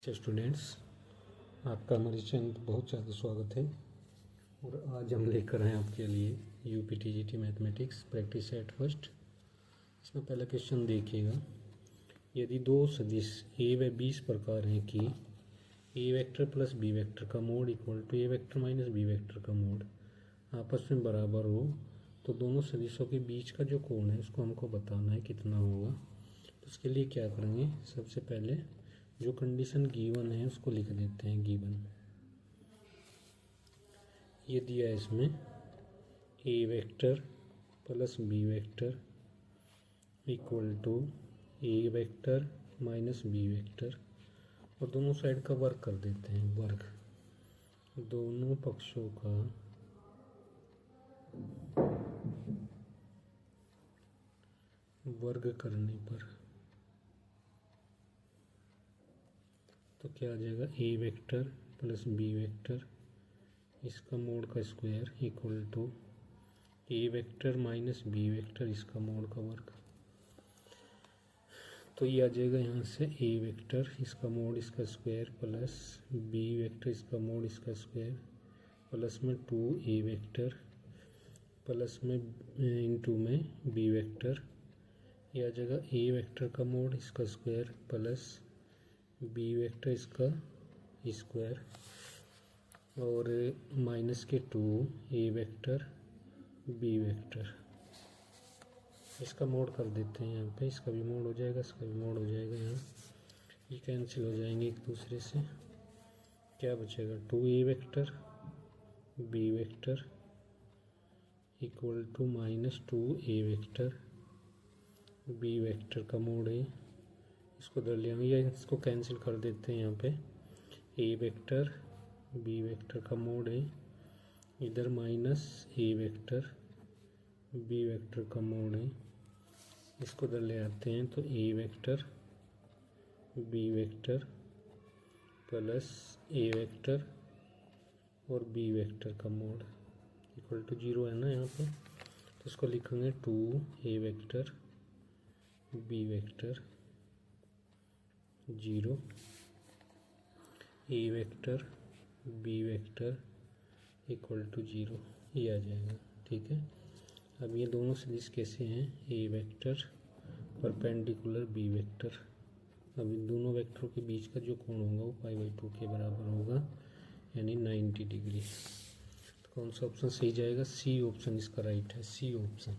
Students, आपका हमारे channel पर बहुत ज़्यादा स्वागत है। और आज हम लेकर आए आपके लिए UPTGT mathematics practice at first. इसमें पहला क्वेश्चन देखिएगा। यदि दो सदिश ए व बी इस प्रकार हैं कि A vector plus B vector का mod equal to A vector minus B vector का मोड आपस में बराबर हो, तो दोनों सदिशों के बीच का जो कोण है उसको हमको बताना है कितना होगा। तो उसके लिए क्या करेंगे, सबसे पहले जो कंडीशन गिवन है उसको लिख देते हैं। गिवन ये दिया है इसमें A vector plus B vector equal to A vector minus B vector, और दोनों साइड का वर्ग कर देते हैं। वर्ग दोनों पक्षों का वर्ग करने पर तो क्या आ जाएगा, A vector plus B vector इसका मोड का square equal to A vector minus B vector इसका मोड का वर्ग। तो ये आ जाएगा यहाँ से ए वेक्टर इसका मोड इसका स्क्वायर प्लस बी वेक्टर इसका मोड इसका स्क्वायर प्लस में 2 ए वेक्टर प्लस में इंटू में बी वेक्टर। ये आ जाएगा ए वेक्टर का मोड इसका स्क्वायर प्लस बी वेक्टर इसका स्क्वायर और माइनस के 2 ए वेक्टर बी वेक्टर। इसका मोड कर देते हैं यहाँ पे, इसका भी मोड हो जाएगा इसका भी मोड हो जाएगा। यहाँ ये कैंसिल हो जाएंगे एक दूसरे से। क्या बचेगा, 2 A vector B vector equal to minus 2 A vector B vector का मोड है, इसको इधर ले आएंगे या इसको कैंसिल कर देते हैं। यहाँ पे ए वेक्टर बी वेक्टर का मोड है, इधर minus A vector B vector का मोड है, इसको इधर ले आते हैं। तो A vector B vector plus A vector और बी वेक्टर का मोड इक्वल टू 0 है ना यहाँ पे। तो इसको लिखेंगे 2 A vector B vector 0 A vector B vector equal to 0, ये आ जाएगा। ठीक है, अब ये दोनों सदिश कैसे हैं, ए वेक्टर परपेंडिकुलर बी वेक्टर। अब इन दोनों वेक्टरों के बीच का जो कोण होगा वो π/2 के बराबर होगा, यानी 90 डिग्री। तो कौन सा ऑप्शन सही जाएगा, सी ऑप्शन इसका राइट है, सी ऑप्शन।